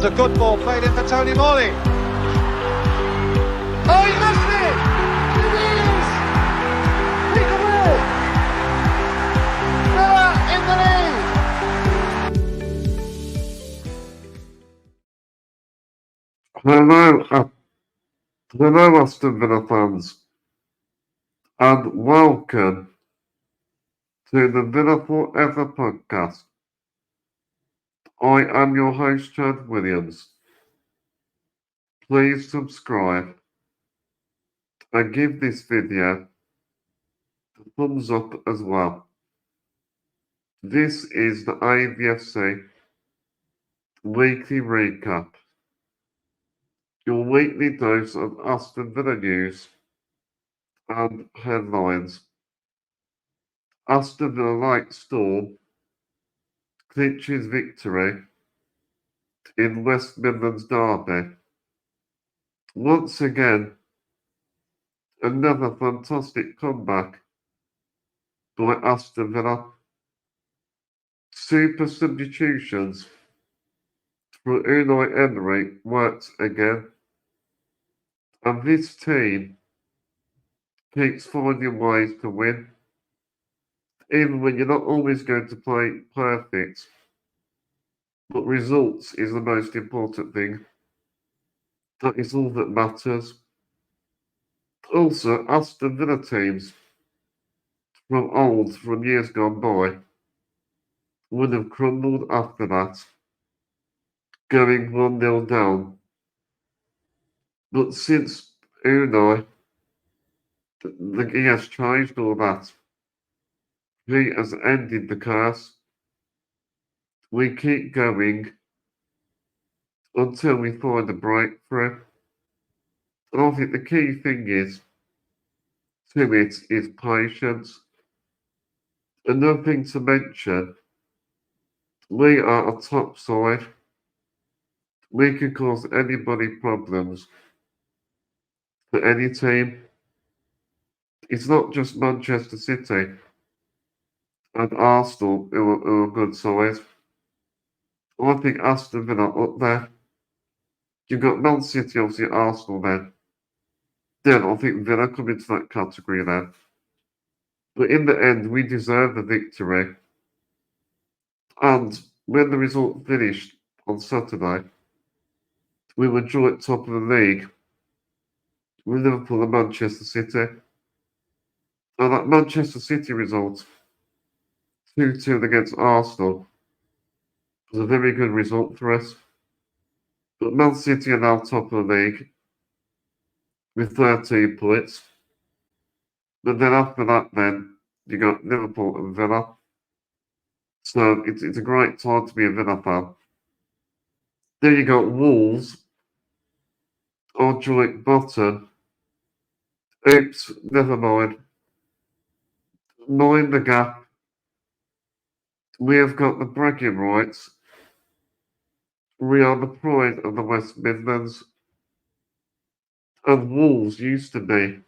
a good ball played in for Tony Morley. Oh, he missed it! It is! Peekaboo! Villa in the lead! Hello, Aston Villa fans, and welcome to the Villa Forever podcast. I am your host, Chad Williams. Please subscribe and give this video a thumbs up as well. This is the Avfc weekly recap, your weekly dose of Aston Villa news and headlines. Aston Villa like Storm, Clinches victory in West Midlands derby. Once again, another fantastic comeback by Aston Villa. Super substitutions for Unai Emery worked again, and this team keeps finding ways to win, even when you're not always going to play perfect. But results is the most important thing. That is all that matters. Also, Aston Villa teams from years gone by would have crumbled after that, going 1-0 down. But since Unai, he has changed all that. He has ended the curse. We keep going until we find a breakthrough. And I think the key thing is patience. Another thing to mention, we are a top side. We can cause anybody problems for any team. It's not just Manchester City and Arsenal who are good side. I think Aston Villa up there. You've got Man City, obviously Arsenal then. Then I think Villa come into that category then. But in the end, we deserve the victory. And when the result finished on Saturday, we were joint top of the league with Liverpool and Manchester City. And that Manchester City result, 2-2 against Arsenal, was a very good result for us. But Man City are now top of the league with 13 points. But then after that, you got Liverpool and Villa. So it's a great time to be a Villa fan. Then you got Wolves on joint bottom. Oops, never mind. Mind the gap. We have got the bragging rights. We are the pride of the West Midlands. And Wolves used to be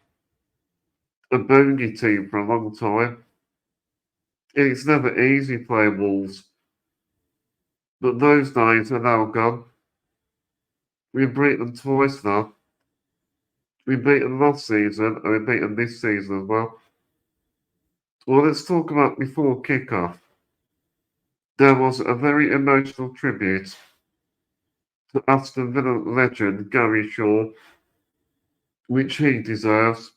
a bogey team for a long time. It's never easy playing Wolves. But those days are now gone. We've beaten them twice now. We beat them last season and we beat them this season as well. Well, let's talk about before kick-off. There was a very emotional tribute to Aston Villa legend Gary Shaw, which he deserves.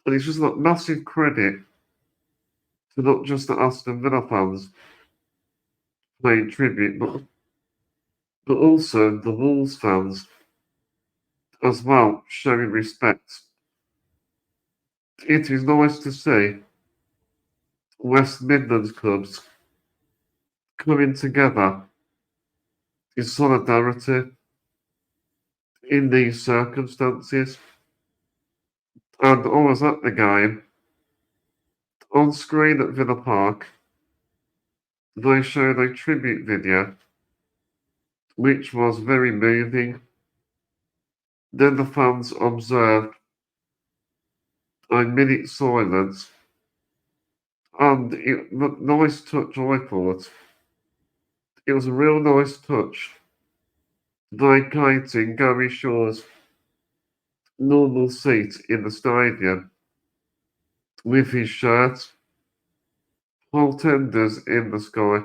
And it's just like massive credit to not just the Aston Villa fans paying tribute, but also the Wolves fans as well, showing respect. It is nice to see West Midlands clubs coming together in solidarity in these circumstances. And I was at the game. On screen at Villa Park, they showed a tribute video, which was very moving. Then the fans observed a minute silence, and nice touch, I thought. It was a real nice touch vacating Gary Shaw's normal seat in the stadium with his shirt, tenders in the sky.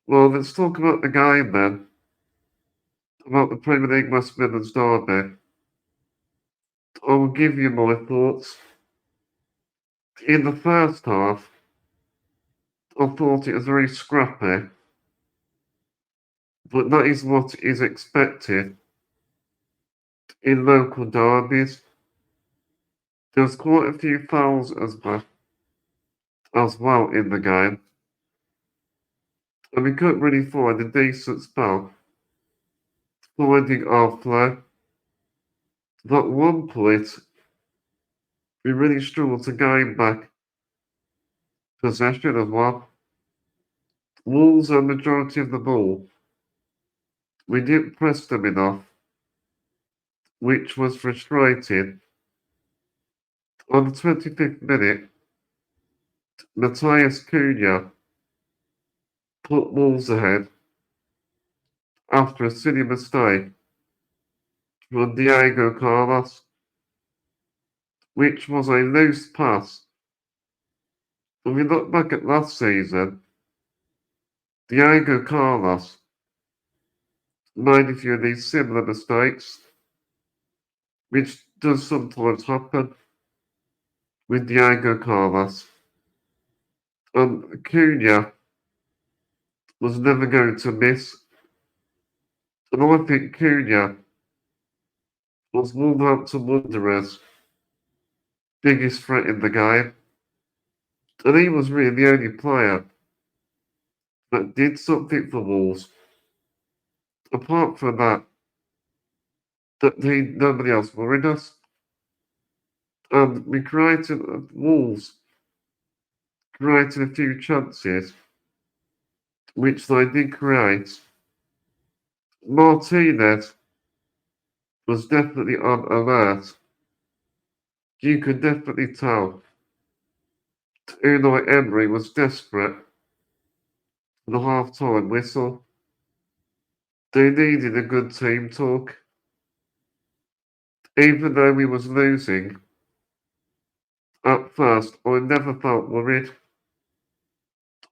Well, let's talk about the game then, about the Premier League West Midlands derby. I will give you my thoughts. In the first half, I thought it was very scrappy, but that is what is expected in local derbies. There was quite a few fouls as well in the game, and we couldn't really find a decent spell finding our flow. At one point, we really struggled to gain back possession as well. Wolves had the majority of the ball. We didn't press them enough, which was frustrating. On the 25th minute, Matthias Cunha put Wolves ahead after a silly mistake from Diego Carlos, which was a loose pass. When we look back at last season, Diego Carlos made a few of these similar mistakes, which does sometimes happen with Diego Carlos. And Cunha was never going to miss. And I think Cunha was Wolverhampton Wanderers' biggest threat in the game. And he was really the only player that did something for Wolves. Apart from that, nobody else worried us. And we created, Wolves created a few chances, which they did create. Martinez was definitely on alert. You could definitely tell Unai Emery was desperate for the half-time whistle. They needed a good team talk. Even though we was losing, at first I never felt worried.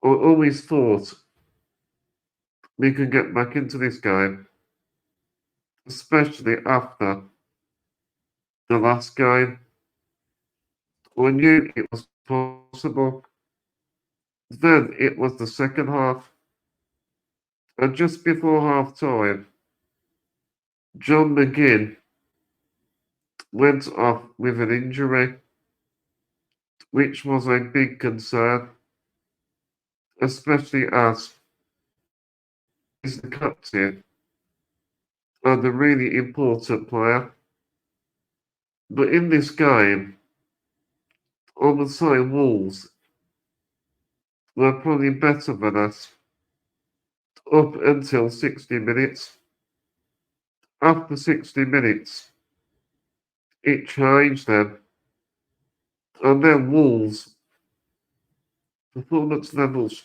I always thought we could get back into this game, especially after the last game. I knew it was possible. Then it was the second half, and just before half time, John McGinn went off with an injury, which was a big concern, especially as he's the captain and a really important player. But in this game, I would say Wolves were probably better than us up until 60 minutes. After 60 minutes, it changed then. And then Wolves' performance levels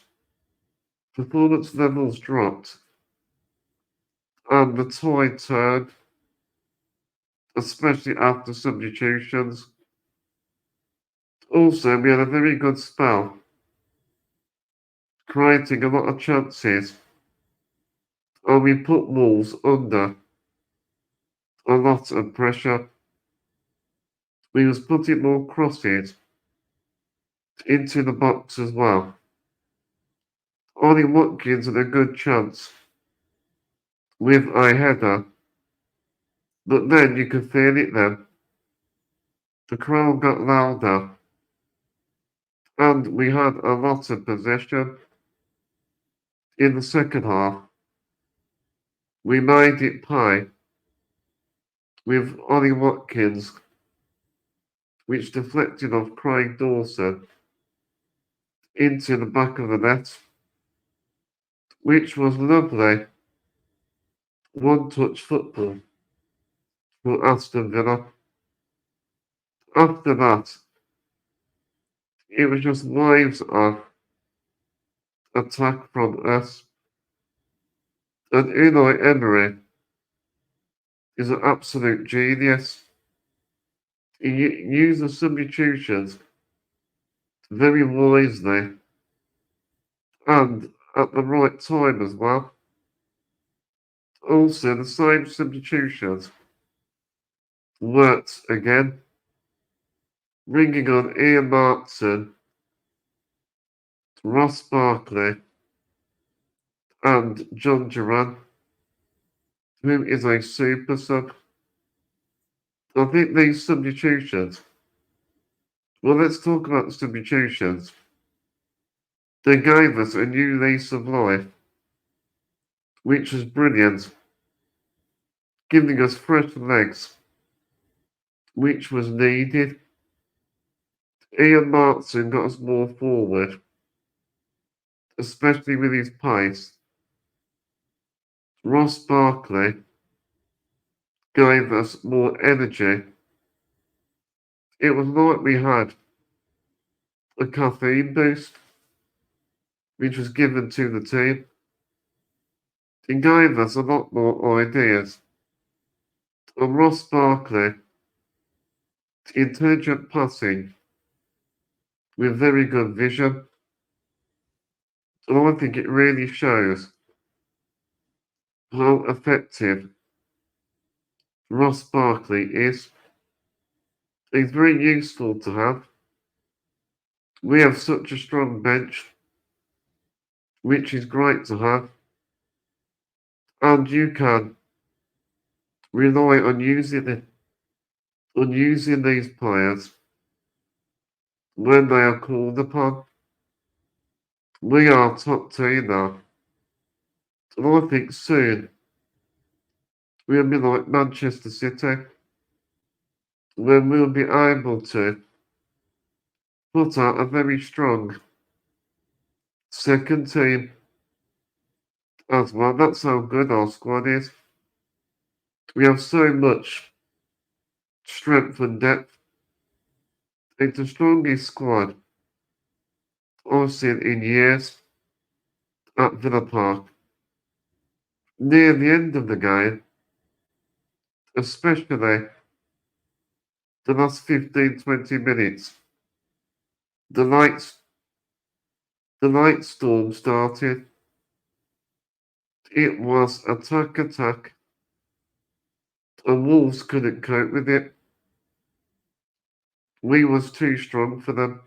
dropped, and the tide turned, especially after substitutions. Also, we had a very good spell, creating a lot of chances, and we put Wolves under a lot of pressure. We was putting more crosses into the box as well. Ollie Watkins had a good chance with a header, but then you could feel it then. The crowd got louder, and we had a lot of possession. In the second half, we made it pay with Ollie Watkins, which deflected off Craig Dawson into the back of the net, which was lovely one-touch football for Aston Villa. After that, it was just waves of attack from us. And Unai Emery is an absolute genius. He uses substitutions very wisely and at the right time as well. Also, the same substitutions worked again, bringing on Ian Martin, Ross Barkley, and John Duran, who is a super sub. I think these substitutions, well, let's talk about the substitutions. They gave us a new lease of life, which was brilliant, giving us fresh legs, which was needed. Ian Martin got us more forward, especially with his pace. Ross Barkley gave us more energy. It was like we had a caffeine boost, which was given to the team. It gave us a lot more ideas. And Ross Barkley, intelligent passing with very good vision. And I think it really shows how effective Ross Barkley is. He's very useful to have. We have such a strong bench, which is great to have. And you can rely on using these players when they are called upon. We are top team now. And I think soon we'll be like Manchester City, when we'll be able to put out a very strong second team as well. That's how good our squad is. We have so much strength and depth. It's the strongest squad I've seen in years at Villa Park. Near the end of the game, especially the last 15-20 minutes, the light storm started. It was attack, and Wolves couldn't cope with it. We was too strong for them.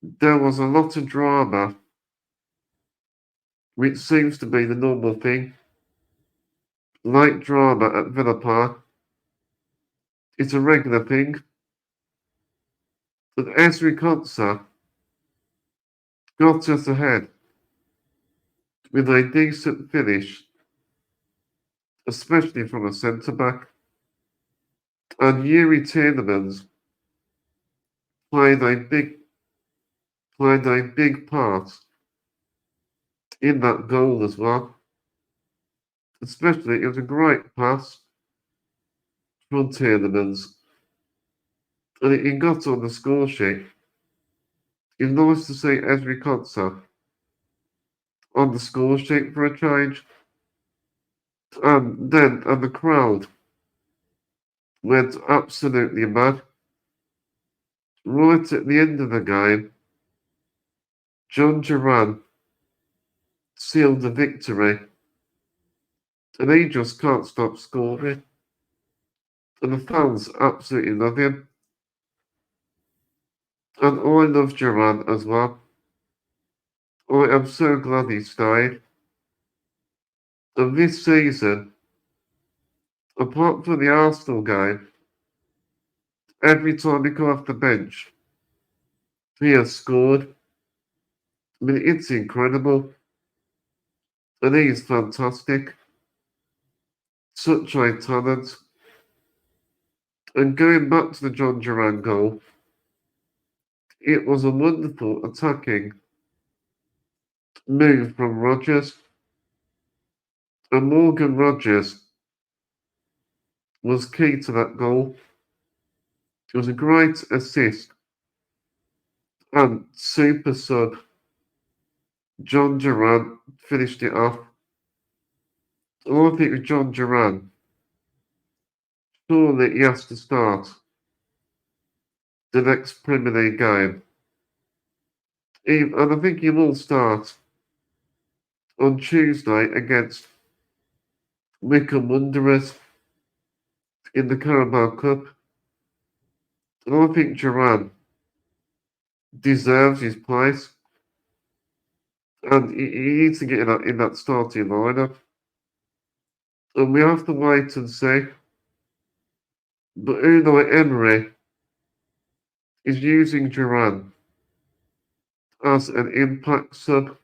There was a lot of drama, which seems to be the normal thing. Like drama at Villa Park, it's a regular thing. But Esri Konsa got us ahead with a decent finish, especially from a centre-back. And Yuri Tielemans played a big part in that goal as well. Especially, it was a great pass from Tielemans, and it got on the score sheet. It's nice to see Esri Konsa on the score sheet for a change. And the crowd went absolutely mad. Right at the end of the game, John Duran sealed the victory, and he just can't stop scoring. And the fans absolutely love him. And I love Duran as well. I am so glad he stayed. And this season, apart from the Arsenal game, every time he come off the bench, he has scored. I mean, it's incredible. And he is fantastic. Such a talent. And going back to the John Duran goal, it was a wonderful attacking move from Rodgers. And Morgan Rodgers was key to that goal. It was a great assist. And super sub John Duran finished it off. I think with John Duran, surely he has to start the next Premier League game. And I think he will start on Tuesday against Wycombe Wanderers in the Carabao Cup. And I think Duran deserves his place. And he needs to get in that starting lineup. And we have to wait and see. But Unai Emery is using Duran as an impact sub.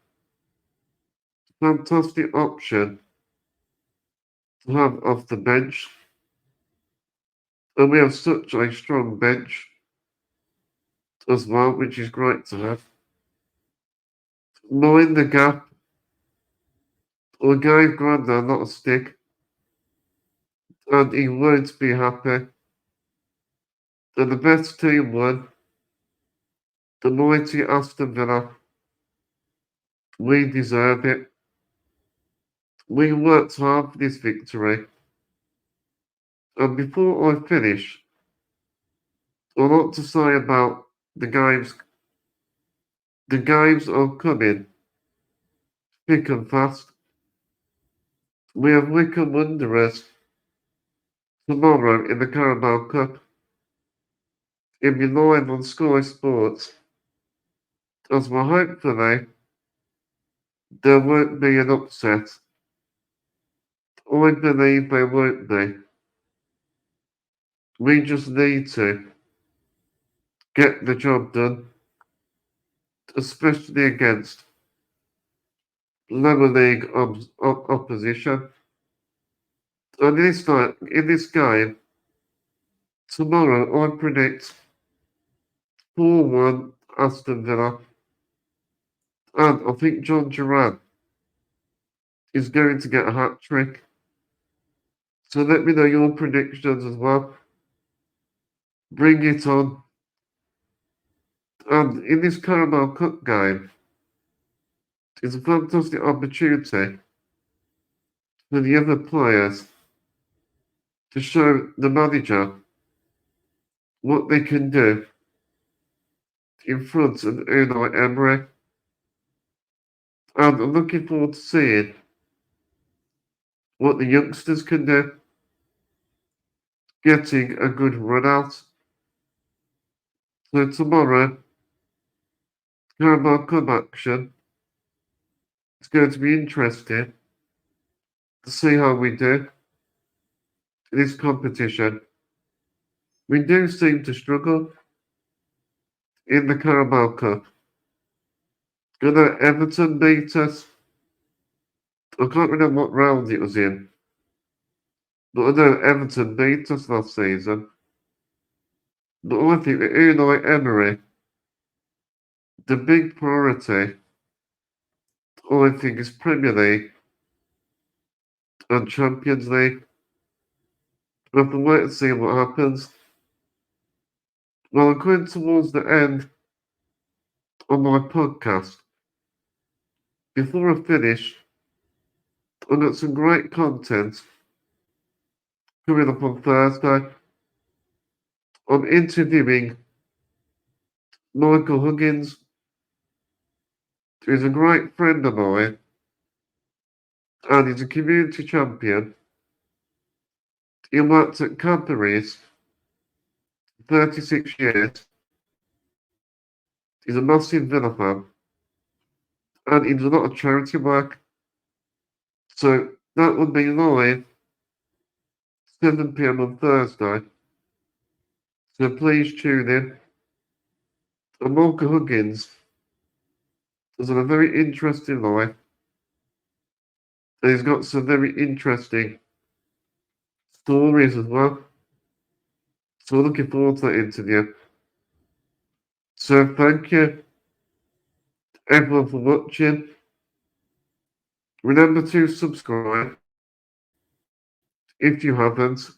Fantastic option to have off the bench. And we have such a strong bench as well, which is great to have. Mind the gap, or gave Granda not a stick, and he won't be happy. And the best team won, the mighty Aston Villa. We deserve it. We worked hard for this victory. And before I finish, I want to say about the games. The games are coming thick and fast. We have Wycombe Wanderers tomorrow in the Carabao Cup. It'll be live on Sky Sports. As well, hopefully, there won't be an upset. I believe there won't be. We just need to get the job done, especially against lower league opposition. And in this game, tomorrow I predict 4-1 Aston Villa. And I think John Duran is going to get a hat trick. So let me know your predictions as well. Bring it on. And in this Carabao Cup game, it's a fantastic opportunity for the other players to show the manager what they can do in front of Unai Emery. And I'm looking forward to seeing what the youngsters can do, getting a good run out. So tomorrow, Carabao Cup action. It's going to be interesting to see how we do in this competition. We do seem to struggle in the Carabao Cup. Gonna Everton beat us. I can't remember what round it was in, but I know Everton beat us last season. But I think that Unai Emery, the big priority, I think, is Premier League and Champions League. We have to wait and see what happens. Well, I'm going towards the end of my podcast. Before I finish, I've got some great content coming up on Thursday. I'm interviewing Michael Huggins, who's a great friend of mine, and he's a community champion. He worked at Cadbury's 36 years. He's a massive Villa fan, and he does a lot of charity work. So that will be live 7 p.m. on Thursday. So please tune in. And Michael Huggins has had a very interesting life. And he's got some very interesting stories as well. So we're looking forward to that interview. So thank you everyone for watching. Remember to subscribe if you haven't.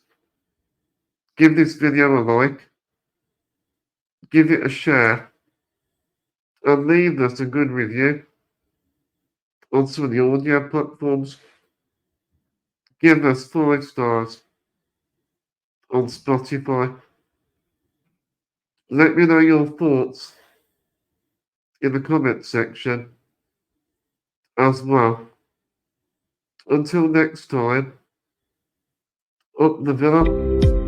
Give this video a like. Give it a share. And leave us a good review on some of the audio platforms. Give us 5 stars on Spotify. Let me know your thoughts in the comment section as well. Until next time, up the villa.